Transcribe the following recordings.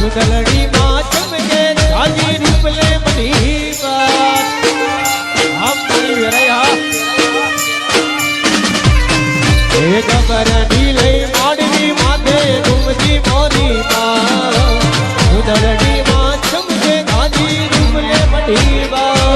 ઉદલડી માં ચમકે જાજી રૂપલે મની બાત આમ મારી વેરાયા એ ગબરની લઈ માડવી માથે ઘૂમતી મોરી માં ઉદલડી માં ચમકે જાજી રૂપલે મની બાત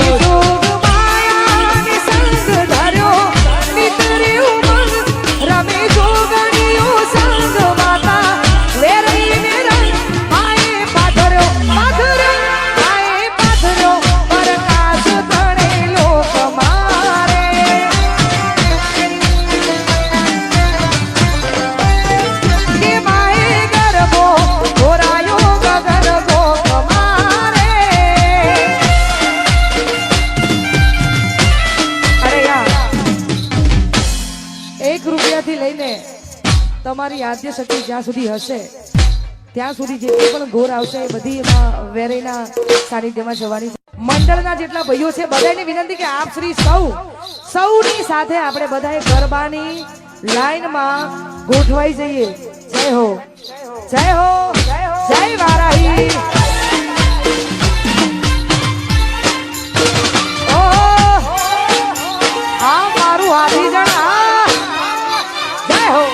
તમારી આદ્ય શક્તિ જ્યાં સુધી હશે ત્યાં સુધી જેટલી પણ ઘોર આવશે એ બધી એમાં વેરેના સાનિધ્યમાં જવાની મંડળના જેટલા ભાઈઓ છે બધાને વિનંતી કે આપ શ્રી સૌની સાથે આપણે બધાએ ગરબાની લાઈનમાં ગોઠવાઈ જઈએ જય હો જય હો જય વારાહી આ મારું હાથી જણા જય હો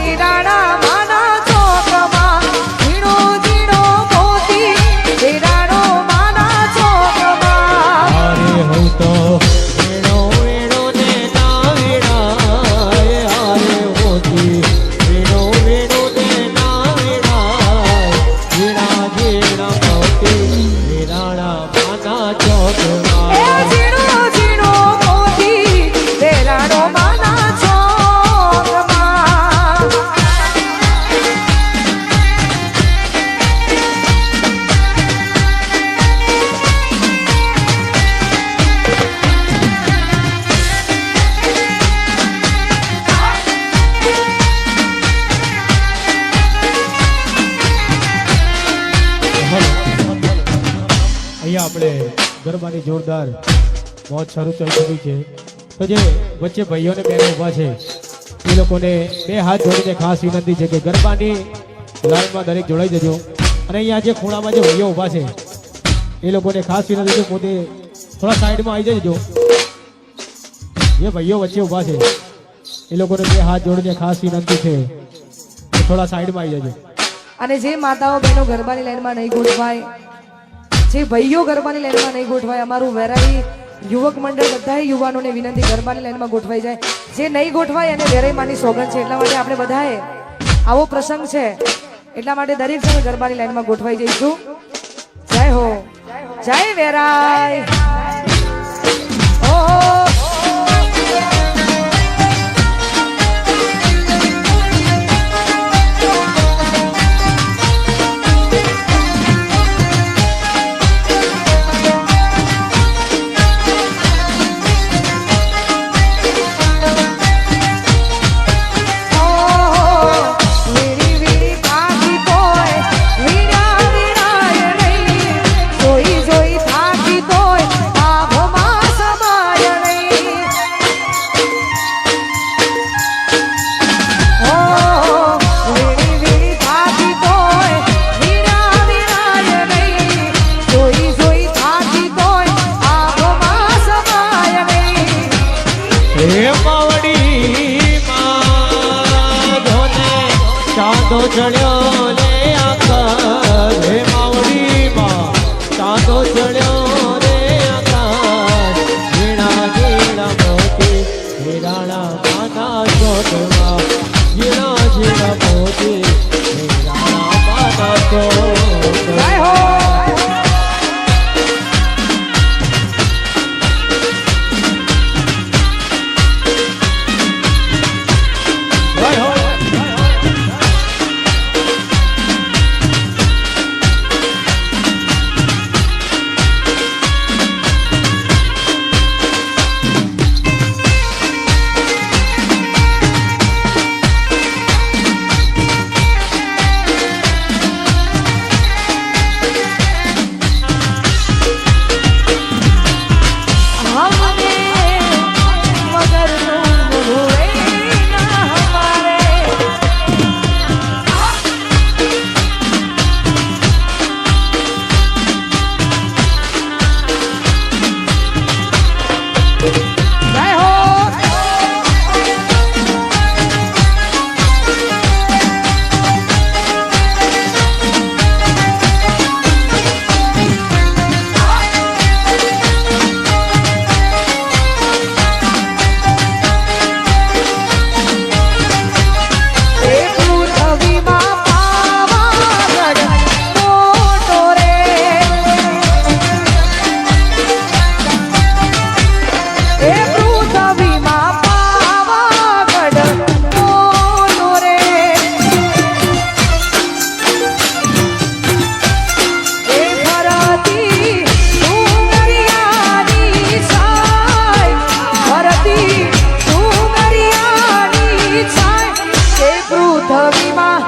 હીરાણા માના ચોકમાં ઝીણો ઝીણો મોતી હીરાણો માના ચોકમાં અરે હું તો વેણો વેણો ને ના વેણાય હારે મોતી વેણો વેણો ને ના વેણાય ઝીણા ઝીણા મોતી વીરાણા માના એ ચોકમાં ઝીણો ઝીણો મોતી હીરાણો માના ચોકમાં અહીંયા આપણે ગરબાની જોરદાર મોજ શરૂ થઈ ચૂકી છે તો જે વચ્ચે ભાઈઓને બહેનો ઊભા છે એ લોકોને બે હાથ જોડીને ખાસ વિનંતી છે કે ગરબાની લાઈનમાં દરેક જોડાઈ જજો અને અહીંયા જે ખૂણામાં જે ભાઈઓ ઊભા છે એ લોકોને ખાસ વિનંતી છે પોતે થોડા સાઈડમાં આવી જજો જે ભાઈઓ વચ્ચે ઊભા છે એ લોકોને બે હાથ જોડીને ખાસ વિનંતી છે કે થોડા સાઈડમાં આવી જજો અને જે માતાઓ બહેનો ગરબાની લાઈનમાં નહીં ગોઠવાય જે ભાઈઓ ગરબાની લાઈનમાં નહીં ગોઠવાય અમારું વેરાઈ યુવક મંડળ બધાય યુવાનોને વિનંતી ગરબાની લાઈનમાં ગોઠવાઈ જાય જે નહીં ગોઠવાય અને વેરાઈ માની સોગંદ છે એટલા માટે આપણે બધાએ આવો પ્રસંગ છે એટલા માટે દરેક જણ ગરબાની લાઈનમાં ગોઠવાઈ જઈશું જય હો જય વેરાઈ ઓ વીરી વીરી થાકી તોય વીરા વીરાય નહીં જોઈ જોઈ થાકી તોય આભમાં સમાય નહીં ઓ વીરી વીરી થાકી તોય વીરા વીરાય નહીં જોઈ જોઈ થાકી તોય આભમાં સમાય નહીં હે માવડી માં ધોને ચાંદો ચડ્યો લે આકાશ હે માવડી માં ચાંદો ચડ્યો લે આકાશ ઝીણા ઝીણા મોતી હીરાણા માના ચોકમાં ઝીણા ઝીણા મોતી હીરાણા માના ચોકમાં જય હો જય હો हमने मगर तुम हुए ना हमारे जय हो પૃથ્વીમાં પાવાગઢ મોટો રે એ પૃથ્વીમાં પાવાગઢ મોટો રે એ ભરતી ડુંગરિયાની છાય ભરતી ડુંગરિયાની છાય એ પૃથ્વીમાં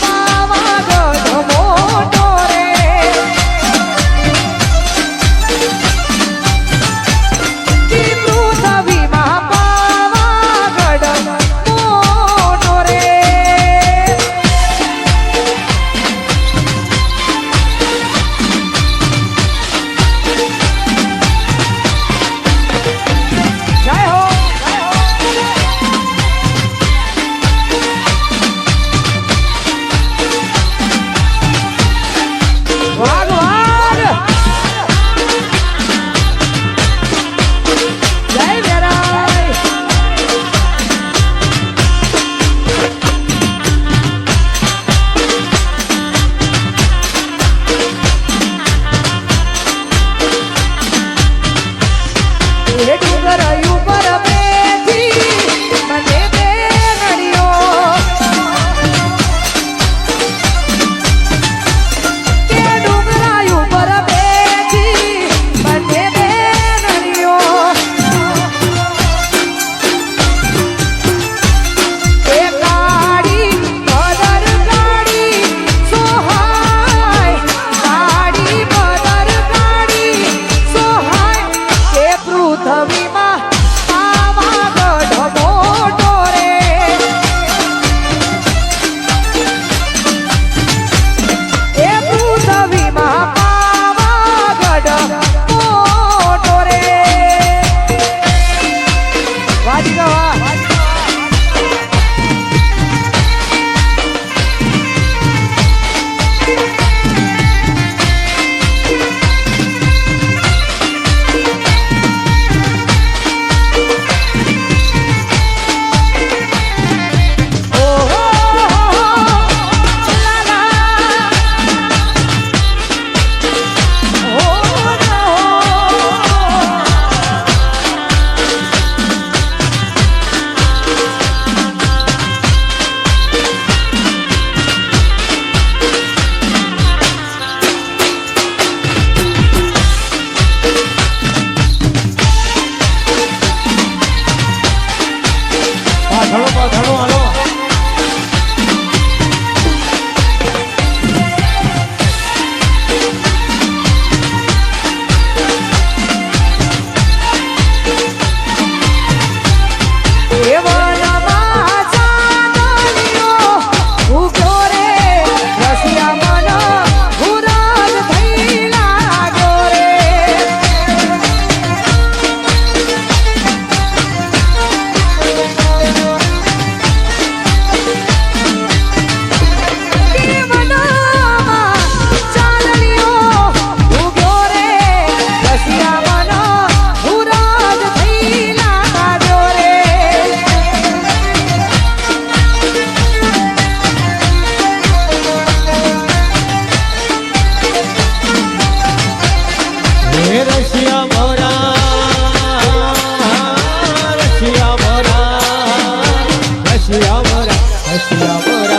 પાવાગઢ મોટો રે ઈ પૃથ્વીમાં પાવાગઢ મોટો રે જય હો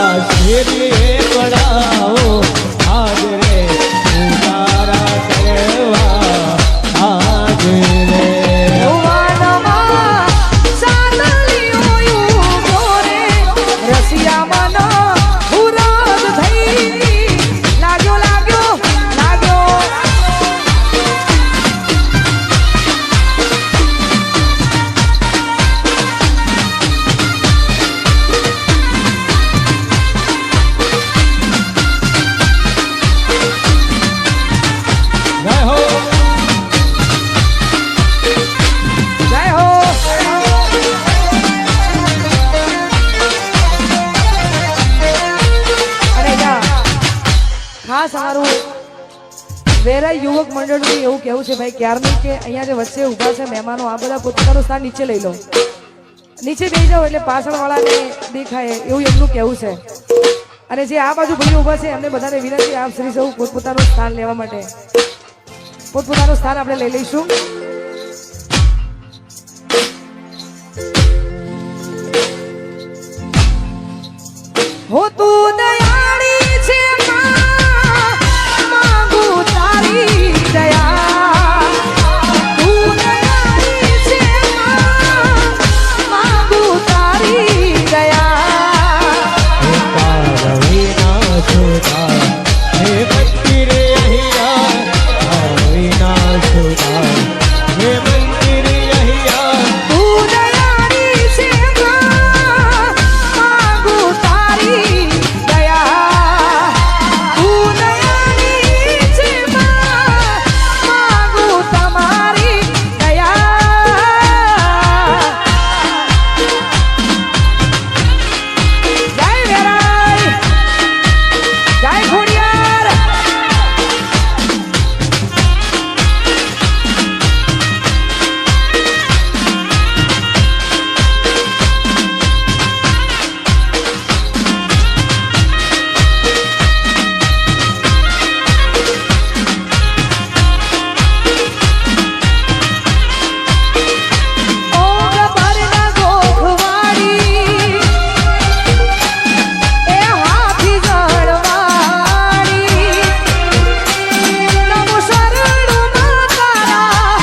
મારા શેરીએ પડાવો આજ રે ઉતારા કરવા આજ રે યુવાનમાં ચાંદલિયો યુગો રે, રસિયા મન હુરદ થઈ. લાગ્યો લાગ્યો લાગ્યો જય હો જય હો. અરે જા ખાસ અમારું વેરાઈ યુવક મંડળનું એવું કેવું છે ભાઈ ક્યારનું કે અહીંયા જે વચ્ચે ઊભા છે મહેમાનો આ બધા પોતાનું સ્થાન નીચે લઈ લો, નીચે બેસી જાઓ એટલે પાછળવાળાને દેખાય એવું એમનું કેવું છે. અને જે આ બાજુ ભાઈઓ ઊભા છે એમને બધાને વિનંતી આપ શ્રી સૌ પોતપોતાનું સ્થાન લેવા માટે પોતપોતાનું સ્થાન આપણે લઈ લઈશું. હો તું દયાળી છે માં, માંગુ તારી દયા. તું દયાળી છે માં, માંગુ તારી દયા. વિના સુધા હે મંદિર અહીંયા વિના સુધા હે મંદિર અહીંયા તું દયાળી છે માં, માંગુ તારી દયા. તું દયાળી છે માં, માંગુ તમારી દયા. જય વેરાઈ, જય ખોડિયાર. ઓગ ભરના ગોખવાડી, એ હાથી જળવાડી. નમો શરણોમાં તારા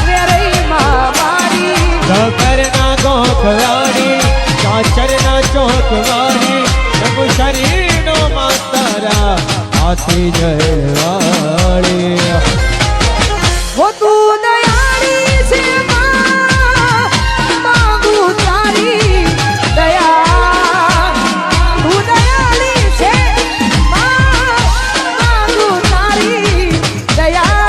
વેરૈમાં વાડી. ગોકરના ગોખવાડી ચાચરના ચોકવાડી રઘુ શરીરનો માતારા હાથી જયવાડી હો તું દયાળી છે માં, માંગુ તારી દયા. તું દયાળી છે માં, માંગુ તારી દયા.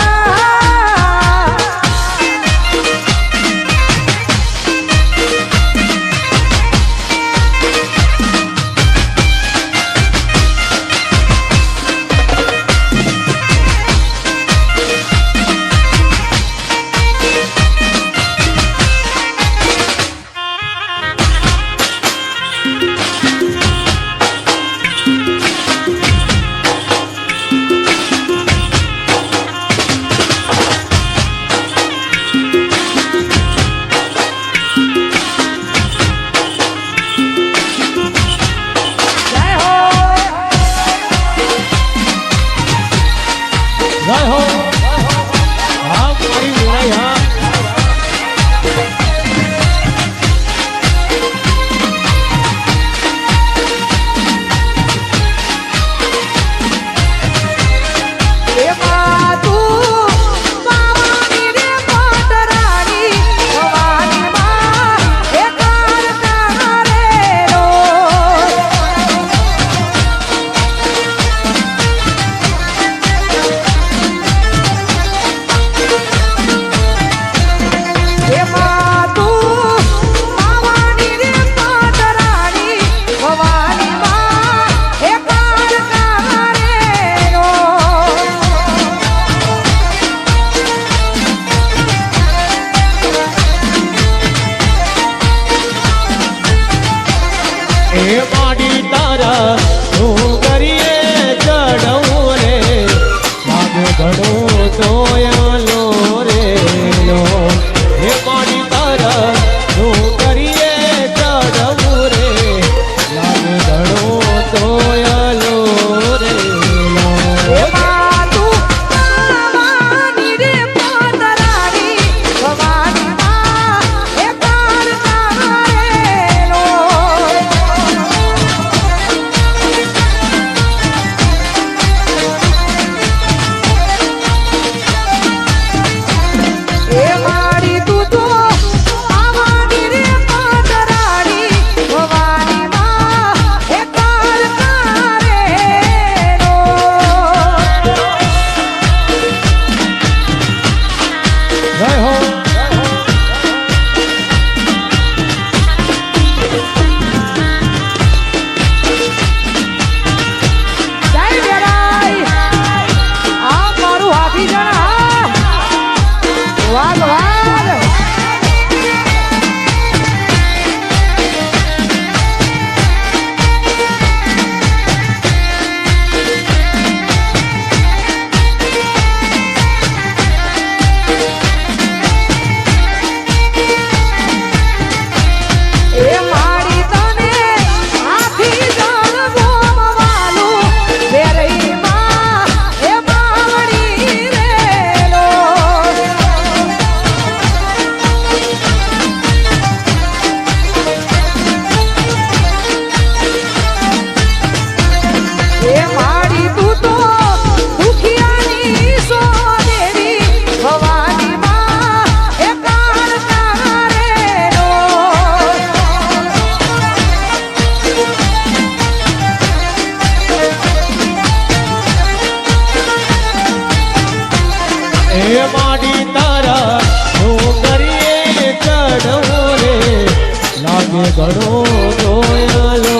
લાગે ઘણો દોયલો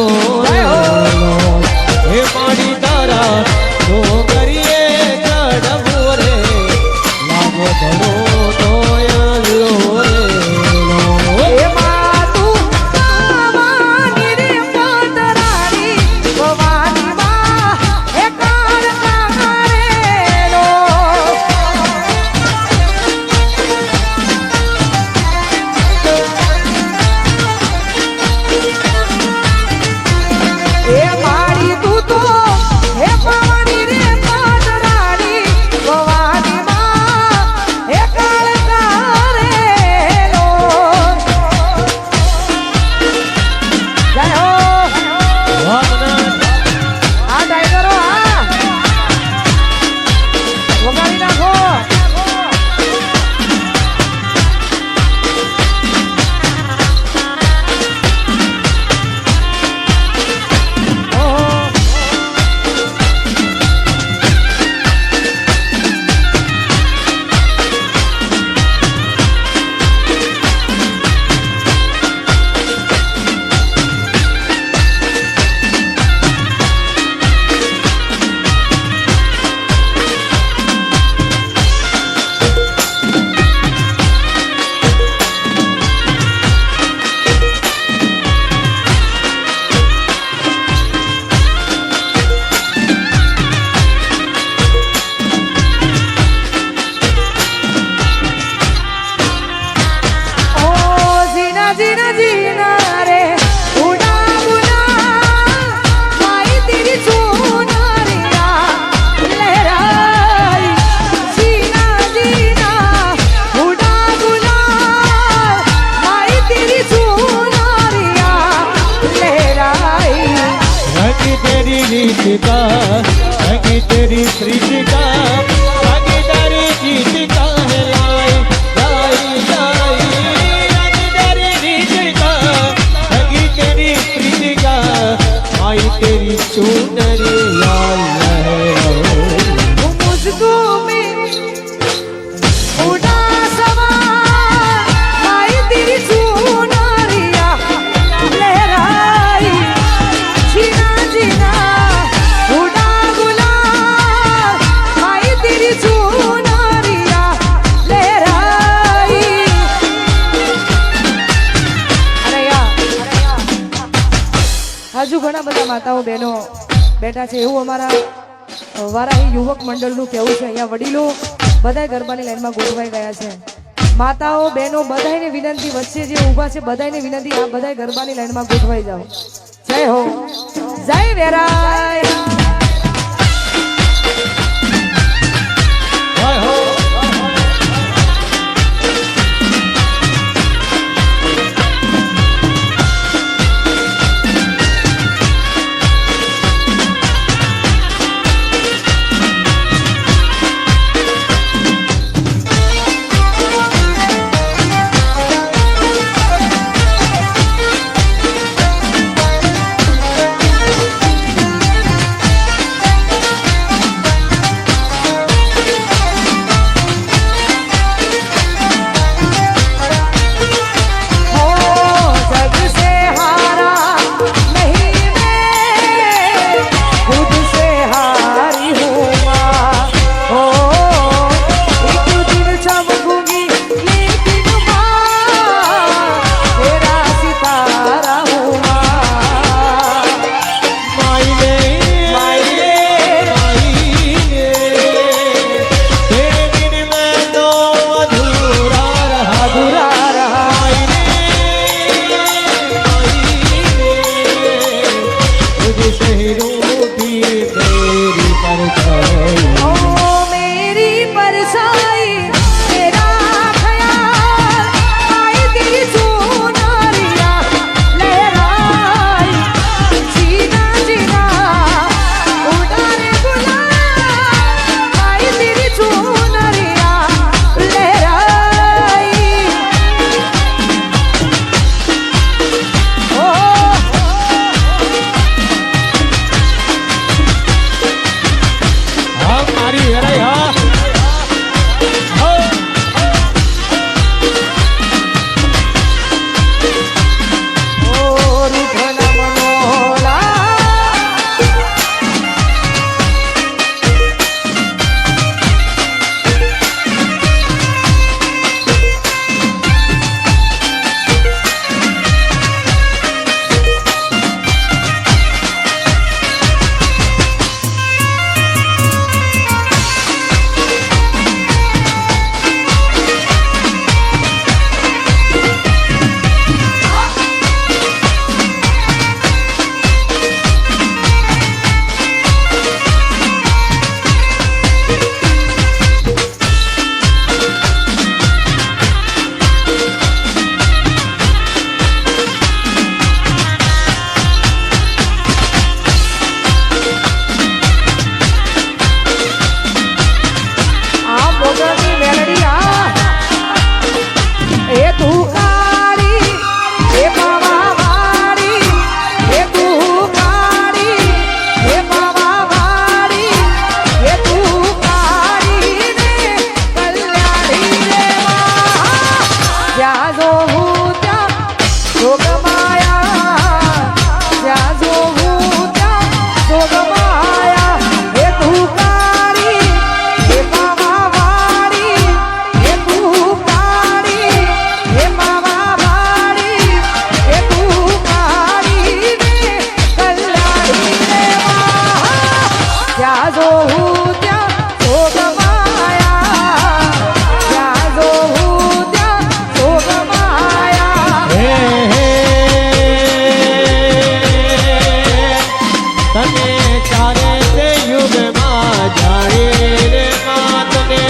હે મારી તારા તો કરીએ ચડવો રે લાગે ઘણો દોયલો એ માં તું કાવાની રે પતરાણી ભવાની માં એ કાળ કારેલો એ મારી તું તો હે ભવાની રે પતરાણી ભવાની માં એ કાળ કારેલો જય હો આ ટાઈગરો આ વગાડી નાખો ઓહો ओ जीना जीना जीना रे उड़ा उड़ा माई तेरी चुनरिया लहराई जीना जीना उड़ा उड़ा माई तेरी चुनरिया लहराई रंग तेरी रीत का रंग तेरी प्रीत का रंग तेरी जीत का है लाई लाई लाई रंग तेरी रीत का रंग तेरी प्रीत का आई तेरी चुनरी लाल लहराए मुझको में उड़ा सवार माई तेरी चुनरिया लहराई जीना जीना उड़ा गुलाल माई तेरी चुनरिया लहराई अरे यार હજુ ઘણા બધા માતાઓ બહેનો બેઠા છે એવું અમારા વારાહી યુવક મંડળનું કહેવું છે અહીંયા વડીલો બધાય ગરબાની લાઈનમાં ગોઠવાઈ ગયા છે માતાઓ બહેનો બધાયને વિનંતી વચ્ચે જે ઊભા છે બધાયને વિનંતી આ બધાય ગરબાની લાઈનમાં ગોઠવાઈ જાઓ જય હો જય વેરાય हाय हो જ્યાં જોઉં ત્યાં જોગમાયા, જ્યાં જોઉં ત્યાં જોગમાયા. હે તને ચારે તે યુગમાં જાણી રે માં, તને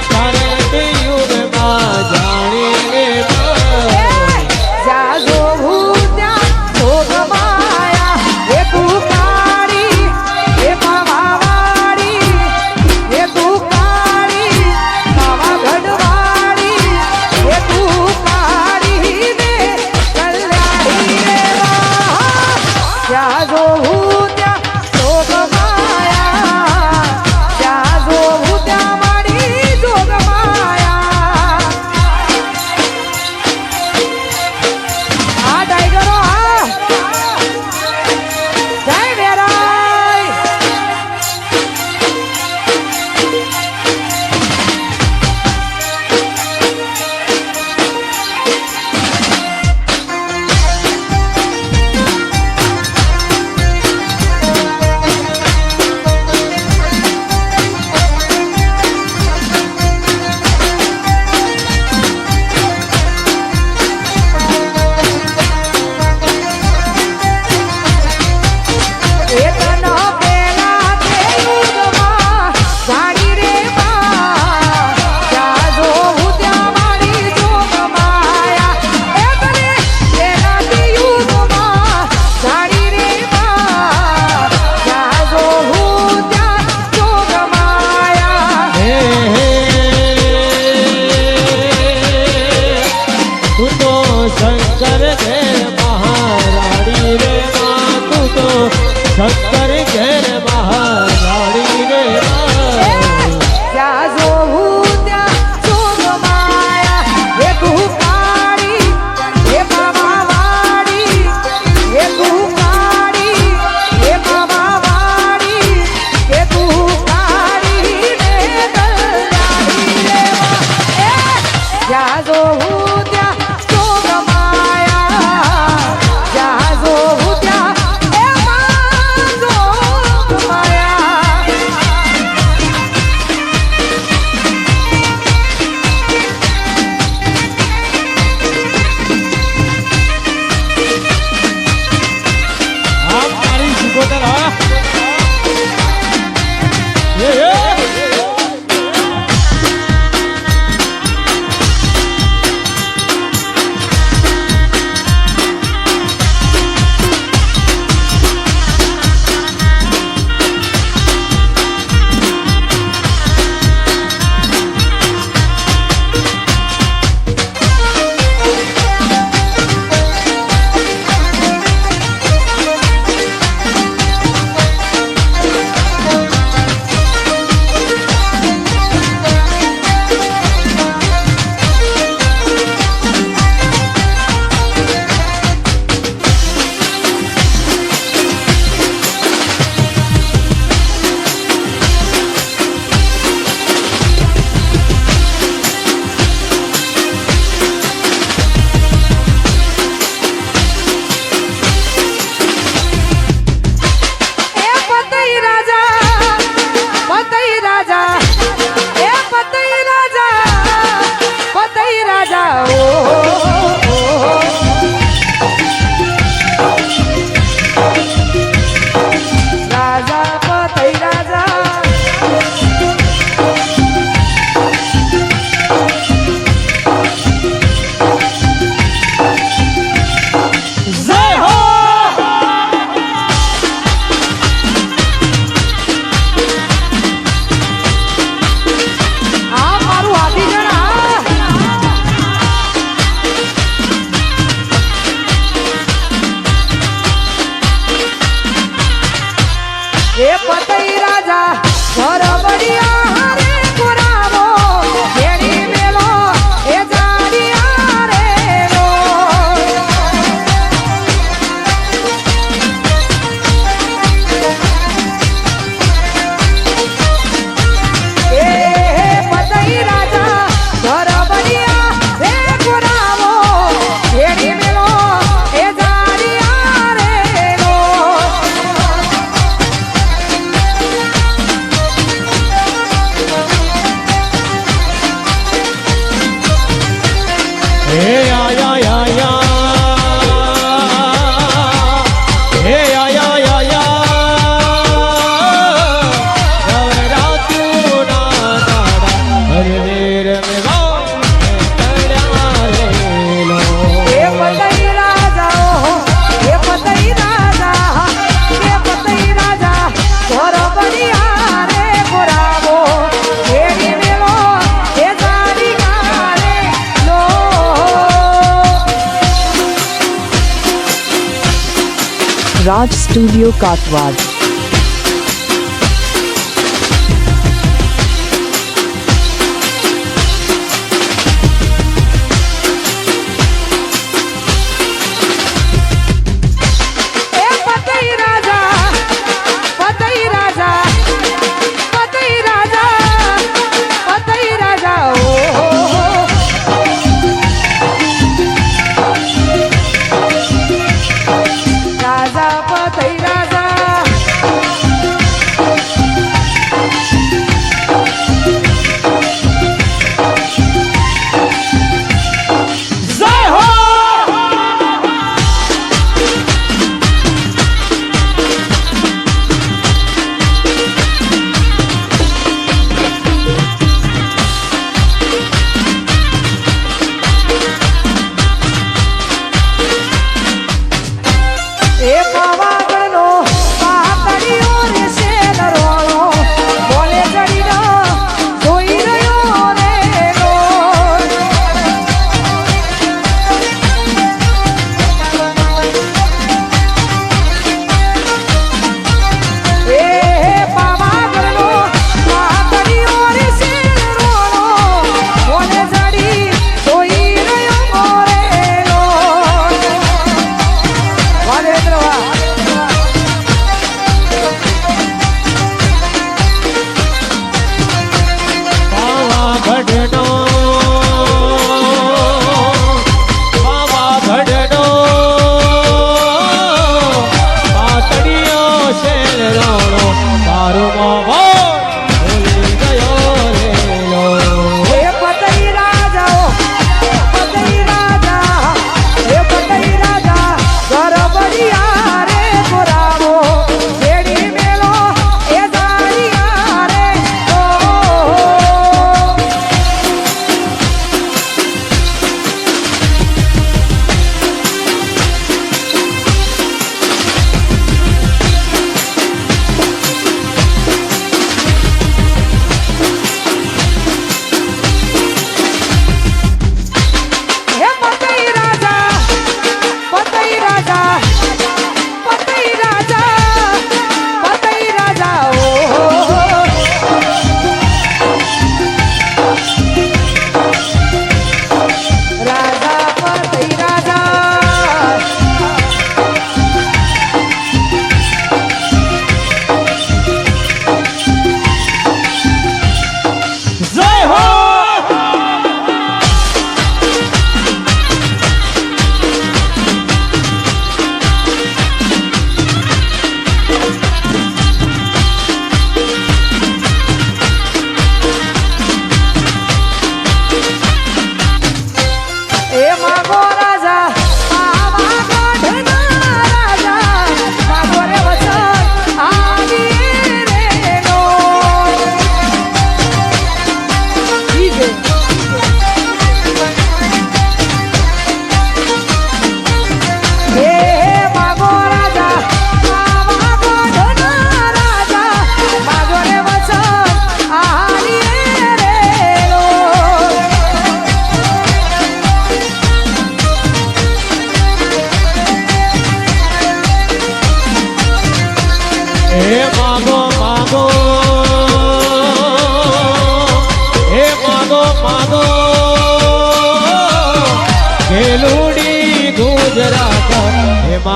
ચારે તે યુગમાં જાણી રે માં. જ્યાં જોઉં ત્યાં જોગમાયા, એ તું કાળી, એ પાવાવાળી, એ તું કાળી, પાવાગઢવાળી, એ તું કાળી ને કલ્યાણી રે વાહ. જ્યાં જોઉં ત્યાં જોગમાયા, જ્યાં જોઉં ત્યાં મારી જોગમાયા. આ ટાઈગરો આ જય વેરાય. એકનો પેલા તે યુગમાં જાણી રે માં, જ્યાં જોઉં ત્યાં મારી જોગમાયા. એકને પેલા તે યુગમાં જાણી રે માં, જ્યાં જોઉં ત્યાં જોગમાયા. હે તું તો શંકર ઘેર મહારાણી રે માં, તું તો શંકર ઘેર મહારાણી રે માં. જ્યાં જોઉં ત્યાં જોગમાયા, એ તું કાળી, એ પાવાવાળી, એ તું કાળી, એ પાવાવાળી, એ તું કાળી ને કલ્યાણી રે વાહ. જ્યાં જોઉં ત્યાં જોગમાયા, જ્યાં જોઉં ત્યાં એ માં જોગમાયા. આ મારી સિકોતર હા. એ એ પતઈ રાજા ઘર બળિયા રે પુરાવો જેડી મેલો એ જાડિયા રે લો એ પતઈ રાજા ઘર બળિયા રે પુરાવો જેડી મેલો એ જાડિયા રે લો Studio Katwad.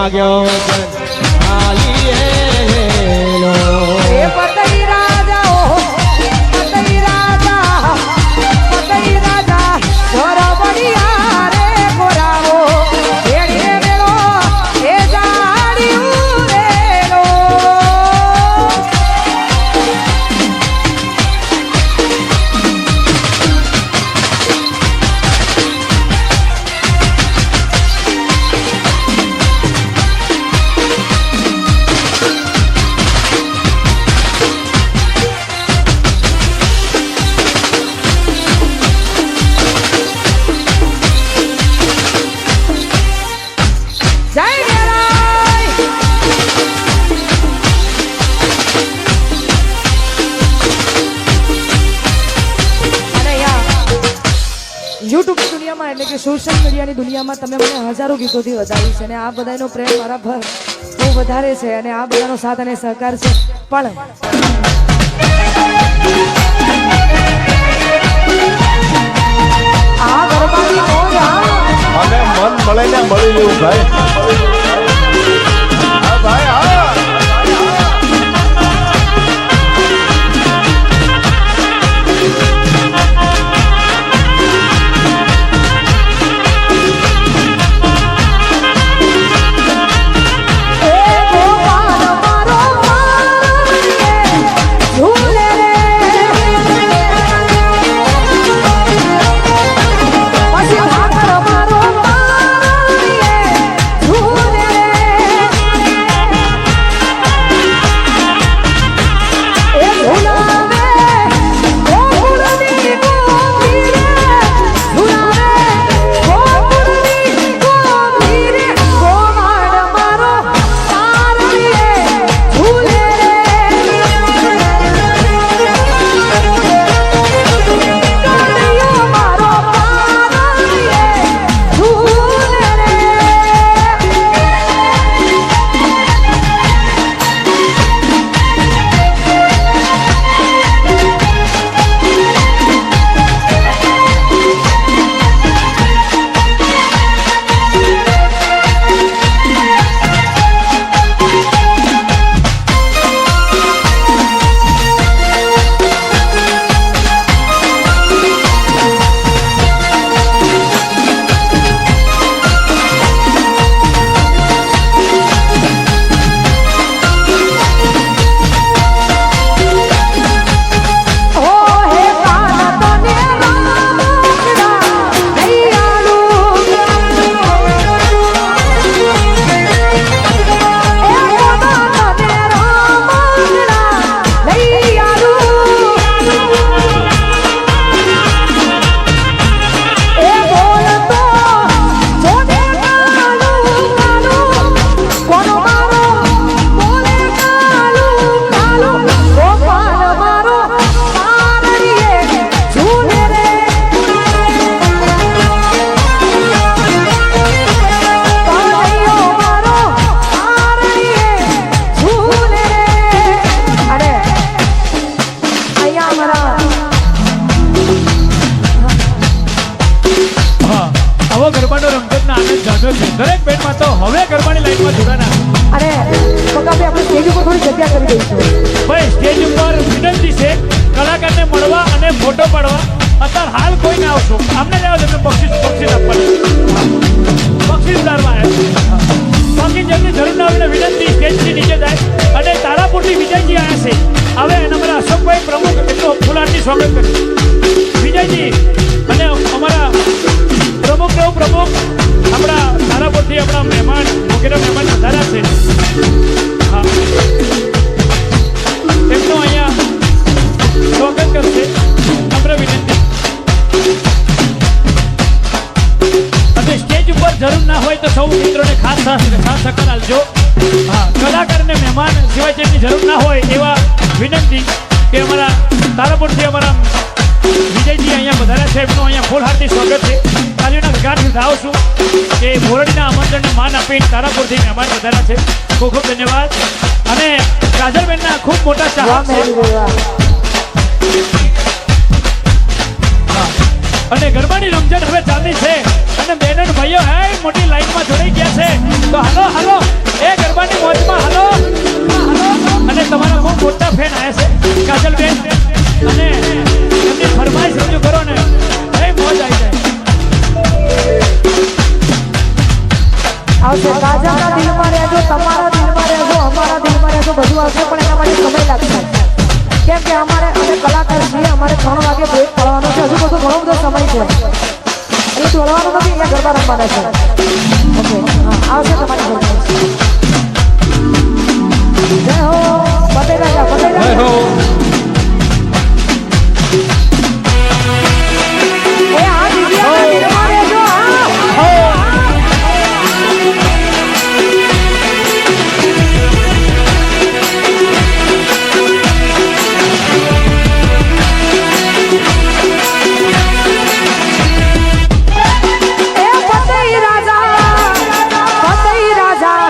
માગ્યો યુટ્યુબ દુનિયામાં એટલે કે સોશિયલ મીડિયાની દુનિયામાં તમે મને હજારો ગીતોથી વધાવી છે અને આ બધાનો પ્રેમ મારા પર બહુ વધારે છે અને આ બધાનો સાથ અને સહકાર છે પણ આ ગરબાની મોજ અને મન મળે ને મળી લેવું ભાઈ હા ભાઈ હા દરેક બેન્ડમાં તો હવે ગરબાની લાઈનમાં જોડાના અને પકાભાઈ આપણે સ્ટેજ ઉપર થોડી જગ્યા કરી દઈશું ભાઈ સ્ટેજ ઉપર વિનંતી છે કલાકારને મળવા અને ફોટો પાડવા અત્યારે હાલ કોઈ ના આવશો આમને જ આવો તમને બક્ષીસ આપવાનું બક્ષીસ દારમાં બાકી જેમની જરૂર ના હોય વિનંતી સ્ટેજથી નીચે જાય અને તારાપુરથી વિજયજી આવ્યા છે હવે એના મારા અશોકભાઈ પ્રમુખ એટલો ફૂલારથી સ્વાગત કર્યું વિજયજી અને અમારા પ્રમુખ નવ પ્રમુખ આપણા તારાપુરથી આપણા મહેમાન વગેરે મહેમાન વધારા છે હા તેમનો અહીંયા સ્વાગત કરશે નમ્ર વિનંતી અને સ્ટેજ ઉપર જરૂર ના હોય તો સૌ મિત્રોને ખાસ સહકાર આપજો હા કલાકાર અને મહેમાન સિવાય જેમની જરૂર ના હોય એવા વિનંતી કે અમારા તારાપુરથી અમારા વિજયજી અહીંયા વધાર્યા છે એમનું અહીંયા ફૂલ હાર્દિક સ્વાગત છે તાલીઓના ગગારથી ધાવ છું કે મોરડીના આમંત્રણને માન આપીને તારાપુરથી મહેમાન વધાર્યા છે ખૂબ ખૂબ ધન્યવાદ અને કાજલબેનના ખૂબ મોટા ચાહક છે અને ગરબાની રમઝટ હવે ચાલતી છે અને બહેનો ભાઈઓ હે મોટી લાઈનમાં જોડાઈ ગયા છે તો હાલો હાલો એ ગરબાની મોજમાં હાલો અને તમારા બહુ મોટા ફેન આવ્યા છે કાજલબેન અને એમની ફરમાઈશ રજૂ કરો ને એ મોજ આવી જાય આવશે કાજલના દિલમાં રહેજો તમારા દિલમાં રહેજો અમારા દિલમાં રહેજો બધું આવશે પણ એના માટે સમય લાગશે કેમ કે અમારે અમે કલાકાર છીએ અમારે 3 વાગે બ્રેક પડવાનો છે હજુ બધો ઘણો બધો સમય છે એટલે દોડવાનું નથી અહીંયા ગરબા રમવાના છે ઓકે હા આવશે તમારી ફરમાઈશ જય હો ફતેહ રાજા જય હો એ આ દીદીઓના દિલમાં રહેજો ફતેહ રાજા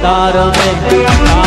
અવતાર મેં